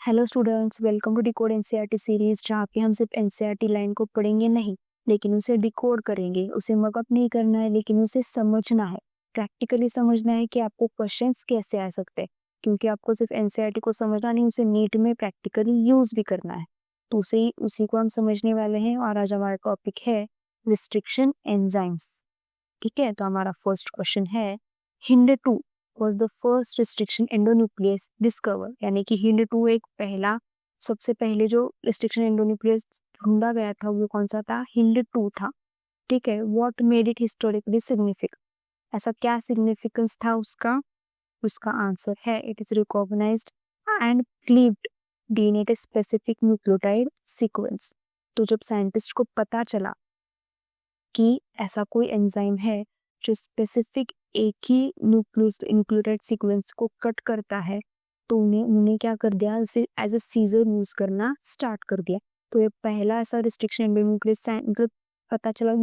Hello students, welcome to decode NCERT series, जहाँ पे हम सिर्फ एनसीईआरटी लाइन को पढ़ेंगे नहीं, लेकिन उसे डिकोड करेंगे। उसे मगअप नहीं करना है, लेकिन उसे समझना है, प्रैक्टिकली समझना है कि आपको क्वेश्चंस कैसे आ सकते हैं। क्योंकि आपको सिर्फ एनसीईआरटी को समझना नहीं, उसे नीट में प्रैक्टिकली यूज भी करना है। तो उसी को हम समझने वाले हैं। और आज हमारा टॉपिक है रिस्ट्रिक्शन एंजाइम्स। ठीक है, तो हमारा फर्स्ट क्वेश्चन है, HindII was the first restriction endonuclease discovered। यानी कि HindII एक सबसे पहले जो रिस्ट्रिक्शन एंडोन्यूक्लियस ढूंढा गया था वो कौन सा था? HindII था। ठीक है, what made it historically significant? ऐसा क्या सिग्निफिकेंस था उसका? उसका आंसर है, it is recognised and cleaved DNA specific nucleotide sequence. तो जब साइंटिस्ट को पता चला कि ऐसा कोई एंजाइम है जो स्पेसिफिक एक ही न्यूक्लियोटाइड सीक्वेंस को कट करता है, तो उन्हें क्या कर दिया, इसे एज ए सीजर यूज करना स्टार्ट कर दिया। तो ये पहला ऐसा रिस्ट्रिक्शन एंडोन्यूक्लियस, मतलब पता चला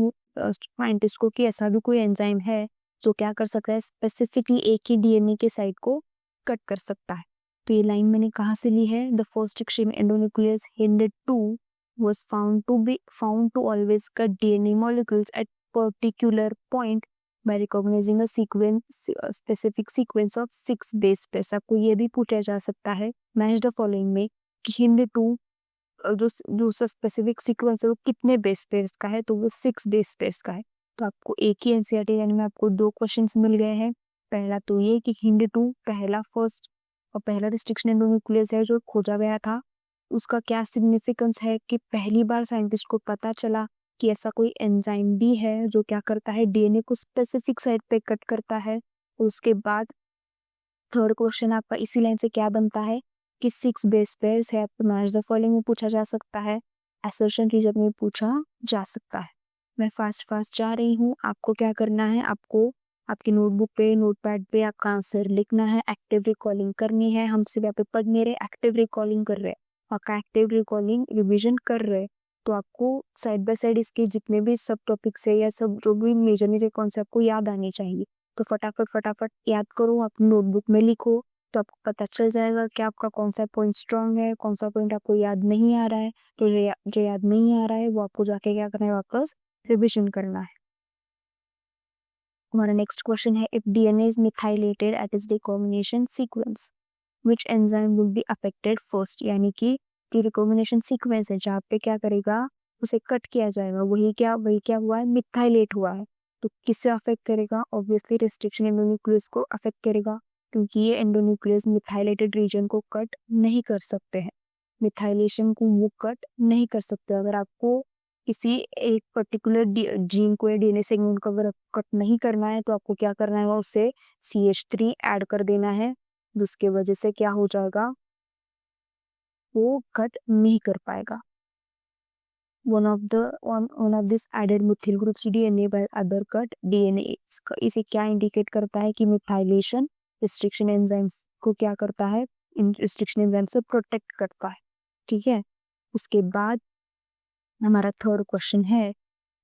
साइंटिस्ट को कि ऐसा भी कोई एंजाइम है जो क्या कर सकता है, स्पेसिफिकली एक ही डीएनए के साइड को कट कर सकता है। तो ये लाइन मैंने कहाँ से ली है? The first restriction endonuclease HindII was found to always cut DNA molecules at particular point by recognizing a specific sequence of 6 base pairs। आपको ये भी पूछा जा सकता है मैच द फॉलोइंग में कि HindII जो स्पेसिफिक सीक्वेंस है वो कितने बेस पेयर्स का है, तो वो 6 बेस पेयर्स का है। तो आपको एक ही एनसीईआरटी लाइन में आपको 2 क्वेश्चंस मिल गए हैं। पहला तो ये कि HindII पहला रिस्ट्रिक्शन एंडोन्यूक्लियस है जो खोजा गया था, उसका क्या सिग्निफिकेंस है कि पहली बार साइंटिस्ट को पता चला कि ऐसा कोई एंजाइम भी है जो क्या करता है, डीएनए को स्पेसिफिक साइड पे कट करता है। उसके बाद थर्ड क्वेश्चन आपका इसी लाइन से क्या बनता है कि 6 बेस पेयर्स है। आपको मैच द फॉलोइंग में पूछा जा सकता है, असर्शन रीजन में पूछा जा सकता है। मैं फास्ट जा रही हूँ, आपको क्या करना है, आपको आपकी नोटबुक पे, नोटपैड पे आपका आंसर लिखना है, एक्टिव रिकॉलिंग करनी है। हम सिर्फ यहाँ पे पढ़ नहीं रहे, एक्टिव रिकॉलिंग कर रहे हैं। आपका एक्टिव रिकॉलिंग रिविजन कर रहे हैं, तो आपको साइड बाय साइड इसके जितने भी सब टॉपिक्स है या सब जो भी मेजर कॉन्सेप्ट आपको याद आनी चाहिए। तो फटाफट याद करो, अपनी नोटबुक में लिखो, तो आपको पता चल जाएगा कि आपका कौन सा पॉइंट स्ट्रांग है, कौन सा पॉइंट आपको याद नहीं आ रहा है। तो जो याद नहीं आ रहा है वो आपको जाके क्या करना है, वापस रिविजन करना है। हमारा नेक्स्ट क्वेश्चन है, if DNA is methylated at its recombination sequence which enzyme will be affected first. यानी कि जो रिकॉम्बिनेशन सीक्वेंस है जहाँ पे क्या करेगा, उसे कट किया जाएगा, वही क्या हुआ है, मिथाइलेट हुआ है। तो किससे अफेक्ट करेगा? ऑब्वियसली रिस्ट्रिक्शन एंडोन्यूक्लियस को अफेक्ट करेगा, क्योंकि ये एंडोन्यूक्लियस मिथाइलेटेड रीजन को कट नहीं कर सकते हैं, मिथाइलेशन को वो कट नहीं कर सकते। अगर आपको किसी एक पर्टिकुलर जीन को या डीएनए सेगमेंट को अगर कट नहीं करना है, तो आपको क्या करना है, उसे CH3 ऐड कर देना है, जिसके वजह से क्या हो जाएगा, वो कट नहीं कर पाएगा। one of this added methyl groups to DNA by other cut DNA। इसे क्या इंडिकेट करता है कि मिथाइलेशन रिस्ट्रिक्शन एंजाइम्स को क्या करता है, इन रिस्ट्रिक्शन एंजाइम से प्रोटेक्ट करता है। ठीक है, उसके बाद हमारा थर्ड क्वेश्चन है,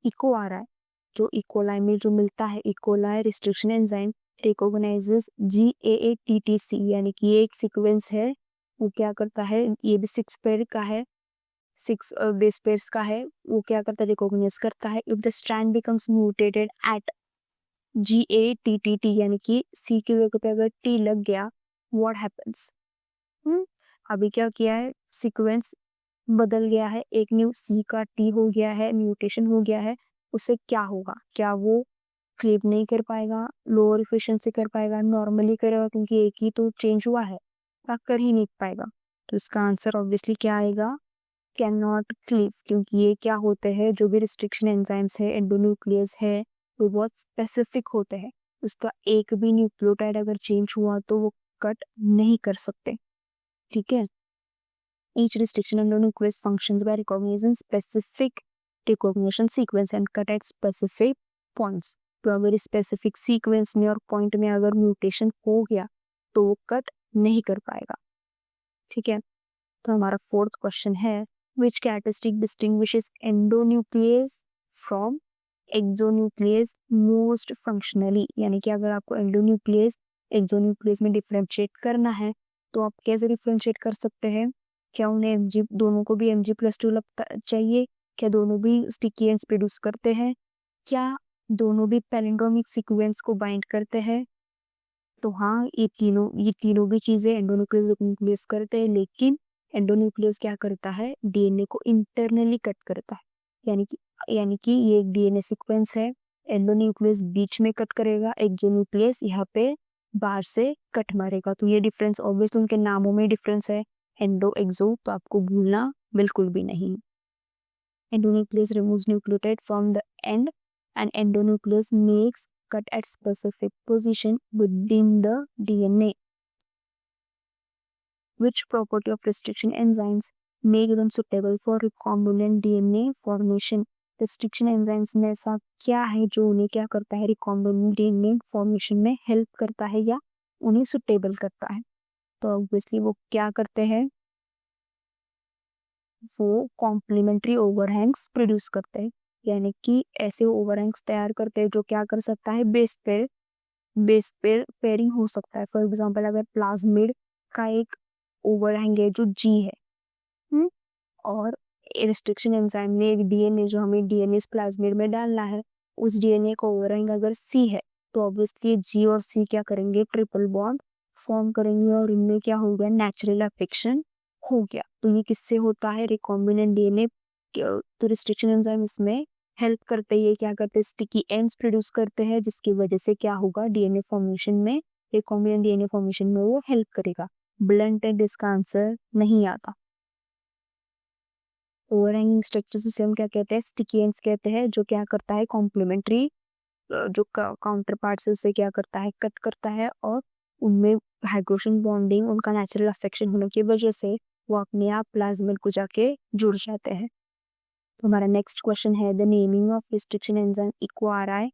इको आ रहा है, जो इकोलाई में जो मिलता है, E coli restriction enzyme recognises GAATTC। यानी कि ये एक सीक्वेंस है, वो क्या करता है, ये भी 6 पेयर का है, 6 बेस पेयर्स का है। वो क्या करता है, रिकॉग्नाइज करता है। If the strand becomes mutated at GATTT, यानी कि C की जगह पे अगर T लग गया, व्हाट हैपेंस? अभी क्या किया है, सीक्वेंस बदल गया है, एक न्यू C का T हो गया है, म्यूटेशन हो गया है, उससे क्या होगा, क्या वो क्लीव नहीं कर पाएगा, लोअर इफिशिएंसी कर पाएगा, नॉर्मली करेगा, क्योंकि एक ही तो चेंज हुआ है, कर ही नहीं पाएगा। तो इसका आंसर ऑब्वियसली क्या आएगा, कैन नॉट क्लीव, क्योंकि ये क्या होते हैं, जो भी रिस्ट्रिक्शन एंजाइम्स है, एंडोन्यूक्लियस है, वो बहुत स्पेसिफिक होते हैं। उसका एक भी न्यूक्लियोटाइड अगर चेंज हुआ तो वो कट नहीं कर सकते। ठीक है, each restriction endonuclease functions by recognizing specific recognition sequence and cut at specific points। तो अगर स्पेसिफिक सीक्वेंस में और पॉइंट में अगर म्यूटेशन हो गया तो वो कट नहीं कर पाएगा। ठीक है, तो हमारा फोर्थ क्वेश्चन है, which characteristic distinguishes endonuclease from exonuclease most functionally। यानी कि अगर आपको एंडोन्यूक्लियस एक्सोन्यूक्लियस में डिफरेंशिएट करना है, तो आप कैसे डिफरेंशिएट कर सकते हैं, क्या उन्हें Mg दोनों को भी Mg+2 लगता चाहिए? क्या दोनों भी स्टिकी एंड्स प्रोड्यूस करते हैं? क्या दोनों भी पैलिंड्रोमिक सीक्वेंस को बाइंड करते हैं? तो हाँ, ये तीनों भी चीजें एंडोन्यूक्लियस न्यूक्लियस करते हैं, लेकिन एंडोन्यूक्लियस क्या करता है? डीएनए को इंटरनली कट करता है। यानी कि ये एक डीएनए सीक्वेंस है, एंडोन्यूक्लियस बीच में कट करेगा, एक्सोन्यूक्लियस यहाँ पे बाहर से कट मारेगा। तो ये डिफरेंस ऑब्वियसली उनके नामों में डिफरेंस है, एंडो एक्सो, तो आपको भूलना बिल्कुल भी नहीं। Endonuclease removes nucleotide from the end, and endonuclease makes cut at specific position within the DNA. Which property of restriction enzymes make them suitable for recombinant DNA formation? Restriction enzymes में ऐसा क्या है जो उन्हें क्या करता है? recombinant DNA formation में हेल्प करता है या उन्हें सुटेबल करता है? तो ऑब्वियसली वो क्या करते हैं? वो कॉम्प्लीमेंट्री ओवरहैंग्स प्रोड्यूस करते हैं, यानी कि ऐसे ओवरहैंग्स तैयार करते हैं जो क्या कर सकता है? बेस पेयर पेयरिंग हो सकता है। फॉर एग्जांपल अगर प्लाज्मिड का एक ओवरहैंग है जो जी है, और रिस्ट्रिक्शन एंजाइम में एक डीएनए जो हमें डीएनए इस प्लाज्मिड में डालना है, उस डीएनए का ओवरहैंग अगर सी है, तो ऑब्वियसली जी और सी क्या करेंगे? ट्रिपल बॉन्ड फॉर्म करेंगे और इनमें क्या हो गया? नेचुरल अफेक्शन हो गया। तो ये किससे होता है? Recombinant DNA. तो रिस्ट्रिक्शन एंजाइम इसमें हेल्प करते हैं। ये क्या करते हैं? स्टिकी एंड्स प्रोड्यूस करते हैं, जिसकी वजह से क्या होगा? डीएनए फॉर्मेशन में, रिकॉम्बिनेंट डीएनए फॉर्मेशन में वो हेल्प करेगा। ब्लंट एंड इसका आंसर नहीं आता। ओवरहैंगिंग स्ट्रक्चर्स उसे हम क्या कहते हैं? स्टिकी एंड्स कहते हैं, जो क्या करता है? कॉम्प्लीमेंट्री जो काउंटर पार्ट से उसे क्या करता है? कट करता है, और उनमें हाइड्रोजन बॉन्डिंग, उनका नेचुरल अफेक्शन होने की वजह से वो अपने आप प्लाज्मिड को जाके जुड़ जाते हैं। तो हमारा नेक्स्ट क्वेश्चन है, the naming of restriction enzyme EcoRI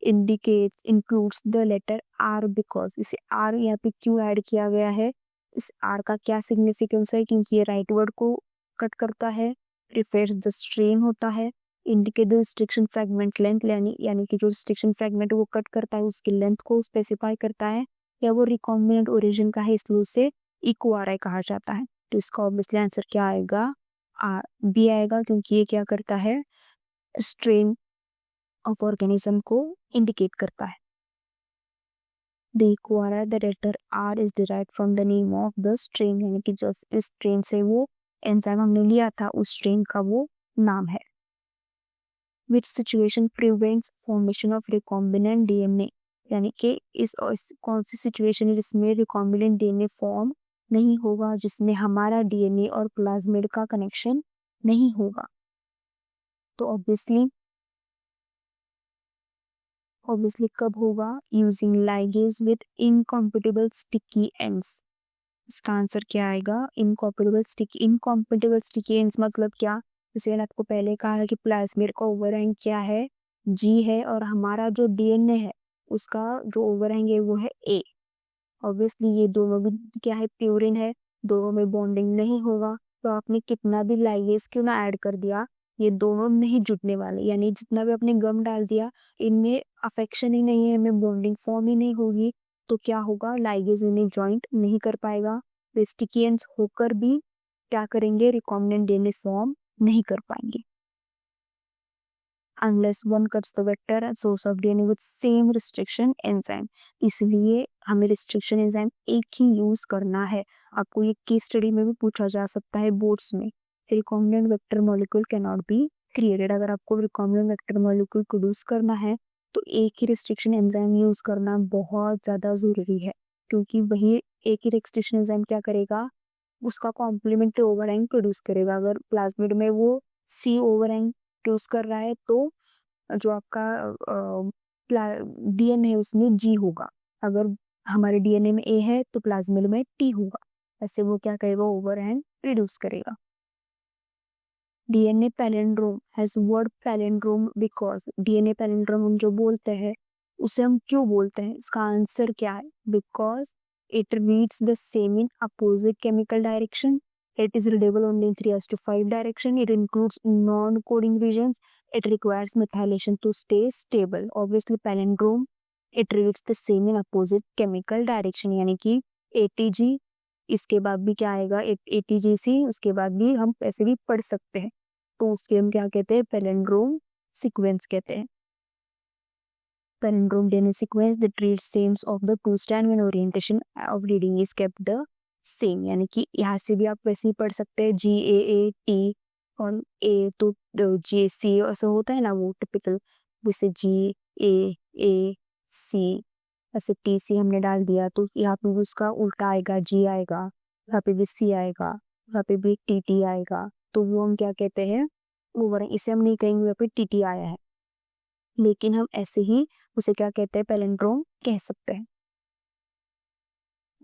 includes the letter R because. इसे आर यहाँ पे क्यों ऐड किया गया है? इस आर का क्या सिग्निफिकेंस है? क्योंकि ये राइट वर्ड को कट करता है, रिफेर्स द स्ट्रेन होता है, indicate the restriction fragment length, यानी कि जो रिस्ट्रिक्शन फ्रेगमेंट वो कट करता है उसकी लेंथ को स्पेसिफाई करता है, या वो रिकॉम्बिनेंट ओरिजिन का है इसलिए उसे इक्वाराई कहा जाता है। तो इसका ऑब्वियसली आंसर क्या आएगा? बी आएगा, क्योंकि ये क्या करता है? स्ट्रेन ऑफ ऑर्गेनिज्म को इंडिकेट करता है। The EcoRI the letter R is derived from the name of the strain, यानी कि जो इस स्ट्रेन से वो एंजाइम हमने लिया था उस स्ट्रेन का वो नाम है। विच situation prevents formation of recombinant DNA, यानी कि इस कौन सी सिचुएशन है जिसमें रिकॉम्बिनेंट डीएनए फॉर्म नहीं होगा, जिसमें हमारा डीएनए और प्लाज्मिड का कनेक्शन नहीं होगा? तो ऑब्वियसली कब होगा? Using ligase with incompatible sticky ends. इसका आंसर क्या आएगा? इनकॉम्पिटेबल स्टिकी एंड्स मतलब क्या? जैसे मैंने आपको पहले कहा है कि प्लाज्मिड का ओवरहैंग क्या है? जी है, और हमारा जो डीएनए है उसका जो ओवरहैंग है वो है ए। ऑब्वियसली ये दोनों भी क्या है? प्यूरिन है, दोनों में बॉन्डिंग नहीं होगा, तो आपने कितना भी लाइगेज क्यों ना ऐड कर दिया, ये दोनों नहीं जुड़ने वाले। यानी जितना भी आपने गम डाल दिया, इनमें अफेक्शन ही नहीं है, इनमें बॉन्डिंग फॉर्म ही नहीं होगी, तो क्या होगा? लाइगेज इन्हें ज्वाइंट नहीं कर पाएगा, तो स्टिकी एंड्स होकर भी क्या करेंगे? रिकॉम्बिनेंट डीएनए फॉर्म नहीं कर पाएंगे। unless one cuts the vector and source of DNA with same restriction enzyme, इसलिए हमें restriction enzyme एक ही यूज करना है। आपको ये केस स्टडी में भी पूछा जा सकता है बोर्ड्स में। recombinant vector molecule cannot be created। अगर आपको recombinant vector molecule प्रोड्यूस करना है तो एक ही restriction enzyme यूज करना बहुत ज्यादा जरूरी है, क्योंकि वही एक ही restriction enzyme क्या करेगा? उसका कॉम्प्लीमेंट्री ओवरहैंग प्रोड्यूस करेगा। अगर प्लाज्मिड में वो सी ओवरहैंग प्रोड्यूस कर रहा है तो जो आपका डीएनए है उसमें जी होगा, अगर हमारे डीएनए में ए है तो प्लाज्मिड में टी होगा। ऐसे वो क्या करेगा? ओवरहैंग प्रोड्यूस करेगा। DNA palindrome has word palindrome because. DNA palindrome हम जो बोलते हैं उसे हम क्यों बोलते हैं? इसका आंसर क्या है? Because it reads the same in opposite chemical direction. It is readable only in 3:5 direction. It includes non-coding regions. It requires methylation to stay stable. Obviously, palindrome it reads the same in opposite chemical direction. यानी कि ATG इसके बाद भी क्या आएगा, ATGC, उसके बाद भी हम ऐसे भी पढ़ सकते हैं, तो उसके हम क्या कहते हैं, पैलिंड्रोम सीक्वेंस कहते हैं। Palindrome DNA sequence that reads names of the two stand when orientation of reading is kept the same, यानी कि यहाँ से भी आप वैसे ही पढ़ सकते हैं GAAT और A तो JC ऐसा होता है ना, वो टिपिकल, जैसे GAAC ऐसे TC हमने डाल दिया तो यहाँ पे भी उसका उल्टा आएगा, G आएगा, यहाँ पे भी C आएगा, यहाँ पे भी TT आएगा, तो वो हम क्या कहते हैं, ओवर, इसे हम नहीं कहेंगे यहाँ पे TT आया है, लेकिन हम ऐसे ही उसे क्या कहते हैं, पैलिंड्रोम कह सकते हैं।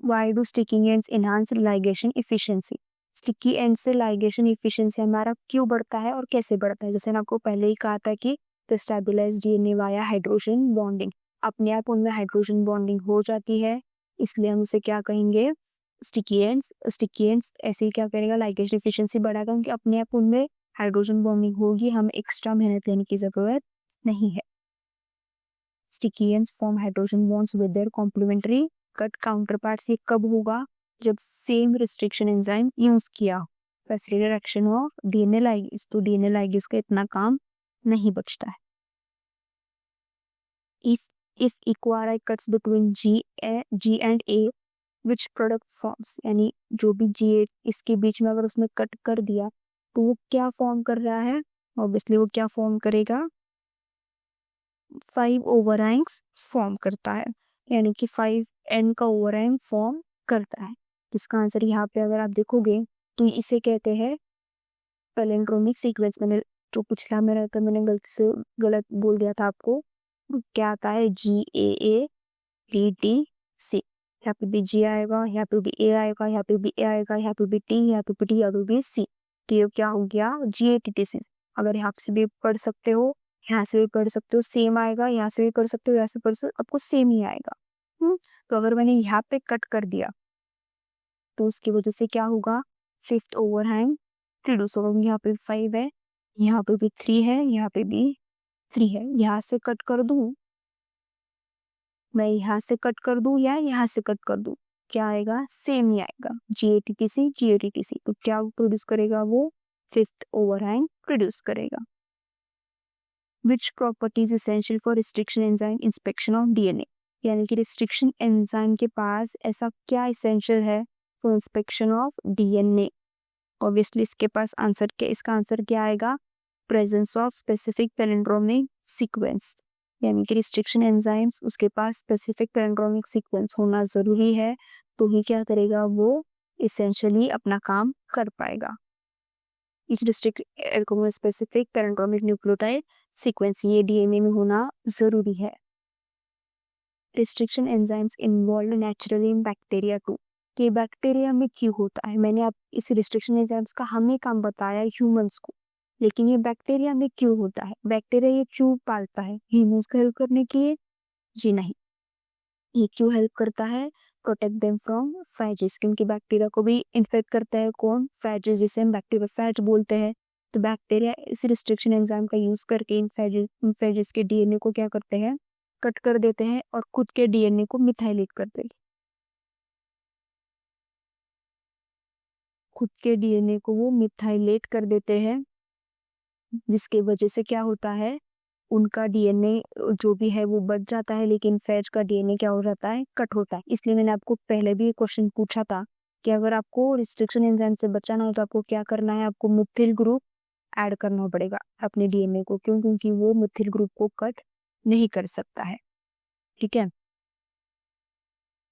Why do sticky ends enhance ligation efficiency? Sticky and से लाइगेशन इफिशिएंसी हमारा क्यों बढ़ता है और कैसे बढ़ता है? जैसे मैंने आपको पहले ही कहा था कि stabilise DNA via hydrogen bonding, अपने आप उनमें हाइड्रोजन बॉन्डिंग हो जाती है, इसलिए हम उसे क्या कहेंगे, स्टिकी एंड्स। स्टिकी एंड्स ऐसे ही क्या करेगा, लाइगेशन इफिशिएंसी बढ़ाएगा, क्योंकि अपने आप उनमें हाइड्रोजन बॉन्डिंग होगी, हमें एक्स्ट्रा मेहनत लेने की जरूरत नहीं है। Sticky ends form hydrogen bonds with their complementary cut counterparts। ये कब होगा, जब सेम रिस्ट्रिक्शन एंजाइम यूज किया, facilitated action of DNA ligase, तो डीएनए लाइगेज का इतना काम नहीं बचता है। if equari cuts between G and A, which product forms, यानी जो भी G इसके बीच में अगर उसने कट कर दिया तो वो क्या फॉर्म कर रहा है, ऑब्वियसली वो क्या फॉर्म करेगा, 5 ओवरहैंग्स फॉर्म करता है, यानी कि 5N का ओवरहैंग फॉर्म करता है। इसका आंसर यहाँ पे अगर आप देखोगे तो इसे कहते हैं पैलिंड्रोमिक सीक्वेंस। मैंने जो पिछला मेरा था, मैंने गलती से गलत बोल दिया था आपको, क्या आता है, GAATTC, यहाँ पे भी G आएगा, यहाँ पे भी A आएगा, यहाँ पे भी A आएगा, यहाँ पे भी T, यहाँ पे भी T, यहाँ पे भी C, तो ये क्या हो गया, GATTC। अगर यहाँ से भी पढ़ सकते हो, यहाँ से भी पढ़ सकते हो, सेम आएगा, यहाँ से भी पढ़ सकते हो, यहाँ से पढ़ सकते हो, आपको सेम ही आएगा। तो अगर मैंने यहाँ पे कट कर दिया तो उसकी वजह से क्या होगा, 5th ओवरहैंग रिड्यूस होगा, यहाँ पे 5 है, यहाँ पे भी 3 है, यहाँ पे भी 3 है, यहाँ से कट कर दूं, मैं यहाँ से कट कर दूं या यहाँ से कट कर दूं, क्या आएगा, सेम ही आएगा, GATTC। तो क्या प्रोड्यूस करेगा वो, 5th ओवरहैंग प्रोड्यूस करेगा। Which property is essential for restriction enzyme inspection of DNA, यानी कि रिस्ट्रिक्शन एंजाइम के पास ऐसा क्या इसेंशियल है for inspection of DNA। Obviously इसके पास आंसर क्या, इसका आंसर क्या आएगा, presence of specific palindromic sequence, यानी कि रिस्ट्रिक्शन एंजाइम्स उसके पास स्पेसिफिक पैलिंड्रोमिक सीक्वेंस होना जरूरी है, तो ही क्या करेगा, वो इसेंशियली अपना काम कर पाएगा। Each district requires specific palindromic nucleotide sequence, ये डीएनए में होना जरूरी है। Restriction enzymes involve naturally in bacteria too, ये बैक्टीरिया में क्यों होता है, मैंने आप इस रिस्ट्रिक्शन एंजाइम्स का हमें काम बताया ह्यूमंस को, लेकिन ये बैक्टीरिया में क्यों होता है, बैक्टीरिया ये क्यों पालता है, ह्यूमंस को हेल्प करने के लिए, जी नहीं, ये क्यों हेल्प करता है, प्रोटेक्ट देम फ्रॉम फैजेस, क्योंकि बैक्टीरिया को भी इन्फेक्ट करता है कौन, फैजेस, जिसे हम बैक्टीरिया फैज बोलते हैं। तो बैक्टीरिया इस रिस्ट्रिक्शन एंजाइम का यूज करके इन फैजेस के डीएनए को क्या करते हैं, कट कर देते हैं और खुद के डीएनए को मिथाइलेट करते हैं, खुद के डीएनए को वो मिथाइलेट कर देते हैं, जिसके वजह से क्या होता है, उनका डीएनए जो भी है वो बच जाता है, लेकिन फैज का डीएनए क्या हो जाता है, कट होता है। इसलिए मैंने आपको पहले भी एक क्वेश्चन पूछा था कि अगर आपको रिस्ट्रिक्शन एंजाइम से बचाना हो तो आपको क्या करना है, आपको मिथिल ग्रुप ऐड करना पड़ेगा अपने डीएनए को, क्यों, क्योंकि वो मिथिल ग्रुप को कट नहीं कर सकता है, ठीक है।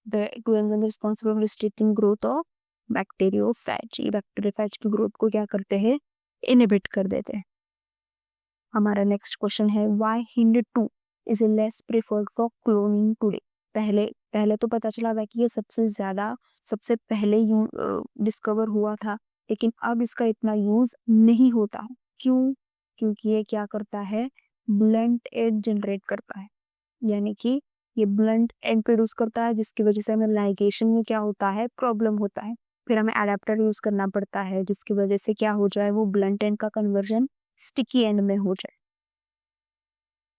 The two enzyme responsible for restricting growth of bacteriophage, ये बैक्टीरियोफेज की ग्रोथ को क्या करते हैं, इनहिबिट कर देते हैं। हमारा नेक्स्ट क्वेश्चन है, why HindII is less preferred for cloning today. पहले तो पता चला था कि ये सबसे पहले डिस्कवर हुआ था, लेकिन अब इसका इतना यूज नहीं होता, क्यों, क्योंकि ये क्या करता है, ब्लंट एंड जनरेट करता है, यानी कि ये ब्लंट एंड प्रोड्यूस करता है, जिसकी वजह से हमें लाइगेशन में क्या होता है, प्रॉब्लम होता है, फिर हमें एडेप्टर यूज करना पड़ता है, जिसकी वजह से क्या हो जाए, वो ब्लंट एंड का कन्वर्जन स्टिकी एंड में हो जाए।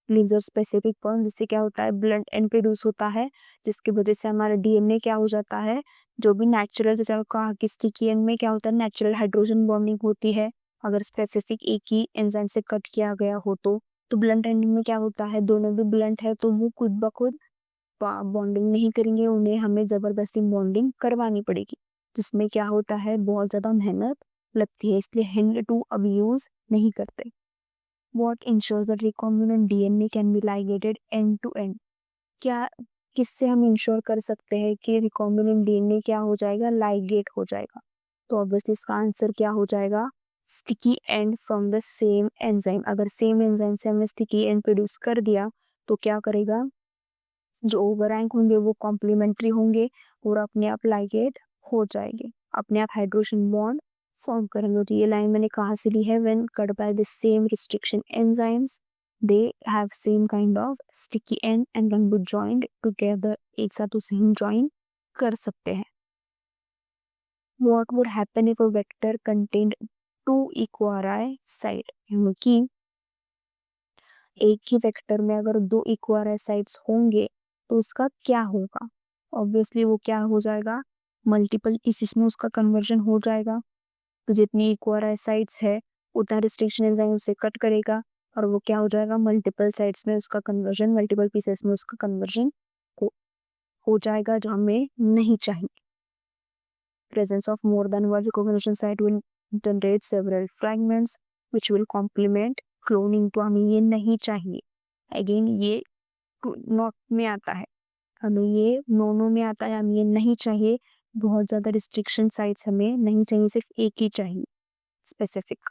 लीव्स और स्पेसिफिक पॉइंट, जिससे क्या होता है, ब्लंट एंड प्रोड्यूस होता है, जिसकी वजह से हमारा डीएनए क्या हो जाता है, जो भी नेचुरल, जैसे मैंने कहा कि स्टिकी एंड में क्या होता है, नेचुरल हाइड्रोजन बॉन्डिंग होती है। अगर स्पेसिफिक एक ही एंजाइम से कट किया गया हो तो ब्लंट एंडिंग में क्या होता है, दोनों भी ब्लंट है तो वो खुद ब खुद बॉन्डिंग नहीं करेंगे, उन्हें हमें जबरदस्ती बॉन्डिंग करवानी पड़ेगी, जिसमें क्या होता है, बहुत ज्यादा मेहनत लगती है, इसलिए हिंड टू अब यूज नहीं करते। What ensures that recombinant DNA can be ligated end to end? क्या किससे हम इंश्योर कर सकते हैं कि रिकॉम्बिनेंट डीएनए क्या हो जाएगा, लाइगेट हो जाएगा? तो ऑब्वियसली इसका आंसर क्या हो जाएगा, sticky and from the same enzyme. अगर सेम एंजाइम से हमने स्टिकी एंड प्रोड्यूस कर दिया तो क्या करेगा, जो ओवररैंक होंगे वो कॉम्प्लीमेंट्री होंगे और अपने आप लाइगेट हो जाएंगे, अपने आप हाइड्रोजन बॉन्ड फॉर्म करेंगे। तो ये लाइन मैंने कहाँ से ली है, when cut by the same restriction enzymes they have same kind of sticky end and can be joined together, एक साथ उसे हम जॉइन कर सकते हैं। What would happen if a vector contained two EcoRI side, क्योंकि एक ही वेक्टर में अगर दो इक्वाराई साइड्स होंगे तो उसका क्या होगा, ऑब्वियसली वो क्या हो जाएगा, मल्टीपल पीसेस में उसका कन्वर्जन हो जाएगा। तो जितनी इक्वाराई साइड्स है उतना रिस्ट्रिक्शन एंजाइम उसे कट करेगा और वो क्या हो जाएगा, मल्टीपल साइड्स में उसका कन्वर्जन, मल्टीपल पीसेस में उसका कन्वर्जन हो जाएगा, जो हमें नहीं चाहिए। Presence of more than one recognition site will generate several fragments which will complement cloning, तो हमें ये नहीं चाहिए। अगेन ये नॉट में आता है, हमें ये नोनो में आता है, हमें ये नहीं चाहिए। बहुत ज्यादा रिस्ट्रिक्शन साइट्स हमें नहीं चाहिए, सिर्फ एक ही चाहिए specific.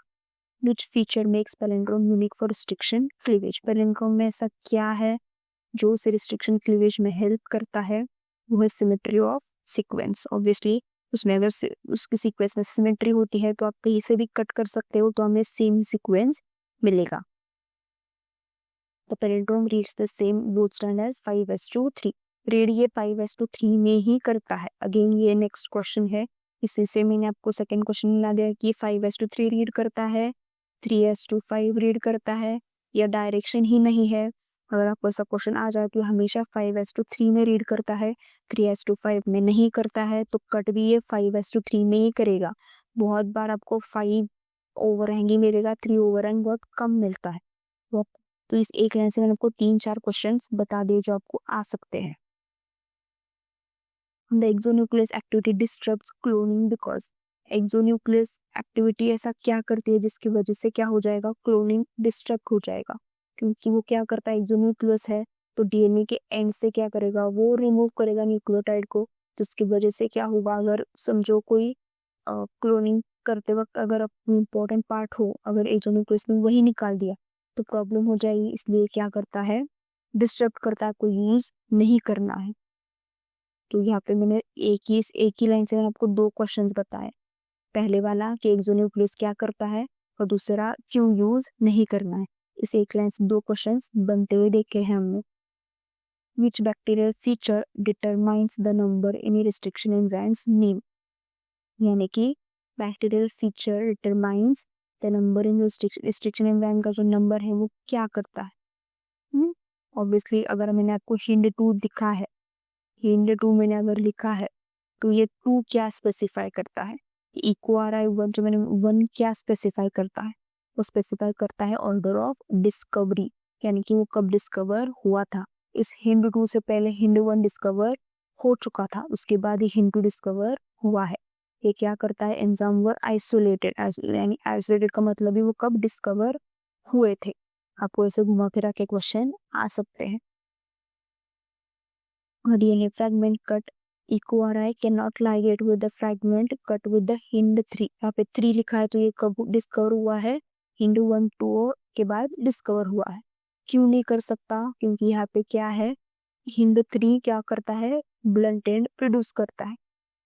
Which feature makes palindrome unique for restriction cleavage, palindrome में ऐसा क्या है जो उसे रिस्ट्रिक्शन क्लीवेज में हेल्प करता है, वो है सिमेट्री ऑफ सीक्वेंस। ऑब्वियसली उसमें अगर उसकी सीक्वेंस में सिमेट्री होती है तो आप कहीं से भी कट कर सकते हो तो हमें सेम सीक्वेंस मिलेगा। The palindrome reads the same both stand as 5:3, read ये 5:3 में ही करता है। अगेन ये नेक्स्ट क्वेश्चन है, इसी से मैंने आपको सेकंड क्वेश्चन मिला दिया कि 5:3 रीड करता है, 3:5 रीड करता है, या डायरेक्शन ही नहीं है। अगर आपको ऐसा क्वेश्चन आ जाए तो हमेशा 5:3 में रीड करता है, 3:5 में नहीं करता है, तो कट भी ये 5:3 में ही करेगा। बहुत बार आपको 5 ओवरहैंग ही मिलेगा, 3 ओवरहैंग बहुत कम मिलता है। तो इस एक लाइन से मैंने आपको 3-4 क्वेश्चंस बता दिए जो आपको आ सकते हैं। The exonuclease activity disturbs cloning because, exonuclease activity ऐसा क्या करती है जिसकी वजह से क्या हो जाएगा, क्लोनिंग डिस्टर्ब हो जाएगा। क्योंकि वो क्या करता है, एक्सोन्यूक्लियस है तो डीएनए के एंड से क्या करेगा, वो रिमूव करेगा न्यूक्लियोटाइड को, जिसकी वजह से क्या होगा, अगर समझो कोई क्लोनिंग करते वक्त अगर इम्पोर्टेंट पार्ट हो, अगर एक्सोन्यूक्लियस ने वही निकाल दिया तो प्रॉब्लम हो जाएगी। इसलिए क्या करता है, डिस्टर्ब करता है, आपको यूज नहीं करना है। तो यहाँ पे मैंने एक ही लाइन से मैंने आपको 2 क्वेश्चंस बताए, पहले वाला कि एक्सोन्यूक्लियस क्या करता है और दूसरा क्यों यूज नहीं करना है। इस एक लाइन से 2 क्वेश्चंस बनते हुए देखे हैं हमने। Which bacterial feature determines the number in restriction enzymes name, यानी कि bacterial feature determines the number in restriction enzyme का जो नंबर है वो क्या करता है। ऑब्वियसली अगर मैंने आपको हिंड 2 दिखा है, हिंड 2 मैंने अगर लिखा है तो ये 2 क्या स्पेसिफाई करता है, इक्वाराई 1 जो मैंने 1 क्या स्पेसिफाई करता है, वो स्पेसिफाई करता है ऑर्डर ऑफ डिस्कवरी, यानी कि वो कब डिस्कवर हुआ था। इस हिंड 2 से पहले हिंड 1 डिस्कवर हो चुका था, उसके बाद ही हिंड 2 डिस्कवर हुआ है। ये क्या करता है, एंजाइम वर आइसोलेटेड, यानी आइसोलेटेड का मतलब ही वो कब डिस्कवर हुए थे। आपको ऐसे घुमा फिरा के क्वेश्चन आ सकते हैं। DNA fragment cut EcoRI can not ligate with the fragment cut with the Hind 3, यहाँ पे 3 लिखा है तो ये कब डिस्कवर हुआ है, हिंड 1 2 के बाद डिस्कवर हुआ है। क्यों नहीं कर सकता, क्योंकि यहाँ पे क्या है, हिंड 3 क्या करता है, ब्लंट एंड प्रोड्यूस करता है,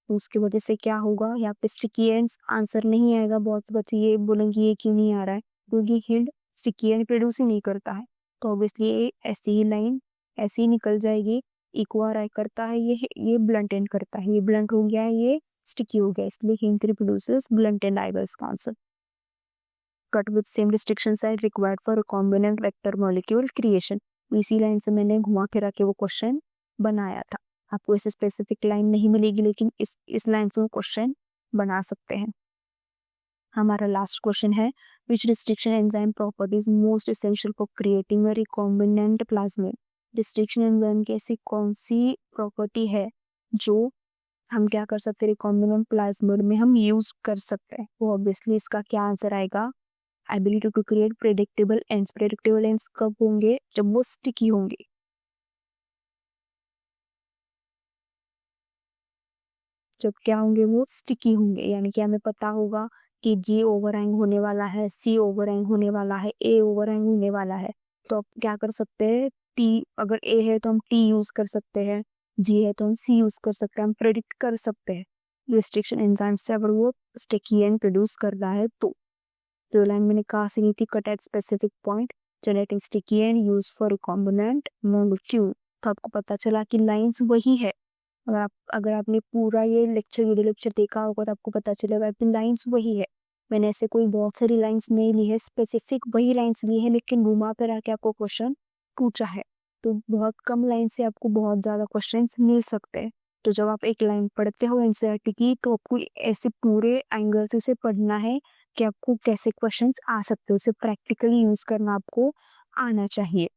तो उसकी वजह से क्या होगा, यहाँ पे स्टिकी एंड्स आंसर नहीं आएगा। बहुत से बच्चे ये बोलेंगे ये क्यों नहीं आ रहा है, क्योंकि हिंड स्टिकी एंड प्रोड्यूस ही नहीं करता है, तो ऑब्वियसली ये ऐसी ही लाइन ऐसे ही निकल जाएगी। इक्वाराई करता है, ये ब्लंट एंड करता है, ये ब्लंट हो गया है, ये स्टिकी हो गया, इसलिए हिंड 3 प्रोड्यूसेस ब्लंट एंड आएगा इसका answer. Cut with same restriction side required for recombinant vector molecule creation, इसी लाइन से मैंने घुमा फिरा के वो क्वेश्चन बनाया था। आपको ऐसे स्पेसिफिक लाइन नहीं मिलेगी, लेकिन इस लाइन से क्वेश्चन बना सकते हैं। हमारा लास्ट क्वेश्चन है, which restriction enzyme properties most essential for creating a recombinant plasmid. Restriction enzyme की ऐसी कौन सी प्रॉपर्टी है जो हम क्या कर सकते हैं, रिकॉम्बिनेंट प्लाज्मिड में हम यूज कर सकते हैं? वो ऑब्वियसली इसका क्या आंसर आएगा, ability to create predictable ends. Predictable ends कब होंगे, जब वो स्टिकी होंगे। जब क्या होंगे, वो स्टिकी होंगे, यानी कि हमें पता होगा कि जी ओवरहैंग होने वाला है, सी ओवरहैंग होने वाला है, ए ओवरहैंग होने वाला है, तो आप क्या कर सकते हैं, टी, अगर ए है तो हम टी यूज कर सकते हैं, जी है तो हम सी यूज कर सकते हैं, हम प्रेडिक्ट कर सकते हैं रिस्ट्रिक्शन एंजाइम से अगर वो स्टिकी एंड प्रोड्यूस कर रहा है तो लाइन मैंने कहा सी नहीं थी, cut at specific point generating sticky and use for recombinant molecule. तो आपको पता चला कि लाइंस वही है। अगर आपने पूरा ये वीडियो लेक्चर देखा होगा तो आपको पता चलेगा कि लाइंस वही है। मैंने ऐसे कोई बहुत सारी लाइंस नहीं ली है, स्पेसिफिक वही लाइंस ली है, लेकिन घुमा फिर आके आपको क्वेश्चन पूछा है। तो बहुत कम लाइन से आपको बहुत ज्यादा क्वेश्चंस मिल सकते हैं। तो जब आप एक लाइन पढ़ते हो एनसीईआरटी की, तो आपको ऐसे पूरे एंगल से उसे पढ़ना है कि आपको कैसे क्वेश्चंस आ सकते हैं, उसे प्रैक्टिकली यूज करना आपको आना चाहिए।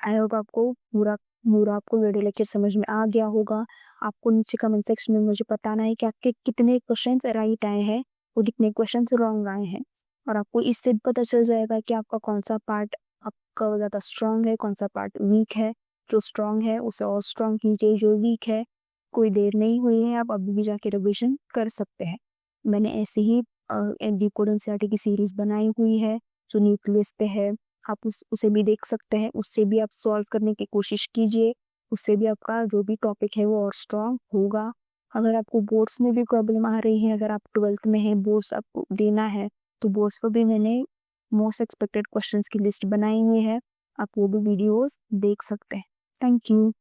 आई होप आपको पूरा पूरा आपको वीडियो लेक्चर समझ में आ गया होगा। आपको नीचे कमेंट सेक्शन में मुझे बताना है कि आपके कितने क्वेश्चंस राइट आए हैं और कितने क्वेश्चंस रॉन्ग आए हैं, और आपको इससे पता चल जाएगा कि आपका कौन सा पार्ट आपका ज़्यादा स्ट्रांग है, कौन सा पार्ट वीक है। जो स्ट्रांग है उसे और स्ट्रांग कीजिए, जो वीक है कोई देर नहीं हुई है, आप अभी भी जाके रिविजन कर सकते हैं। मैंने ऐसे ही डिकोड एनसीईआरटी की सीरीज बनाई हुई है जो न्यूक्लियस पे है, आप उसे भी देख सकते हैं, उससे भी आप सॉल्व करने की कोशिश कीजिए, उससे भी आपका जो भी टॉपिक है वो और स्ट्रांग होगा। अगर आपको बोर्ड्स में भी प्रॉब्लम आ रही है, अगर आप 12th में हैं, बोर्ड्स आपको देना है, तो बोर्ड्स पर भी मैंने मोस्ट एक्सपेक्टेड क्वेश्चंस की लिस्ट बनाई हुई है, आप वो भी वीडियोस देख सकते हैं। Thank you.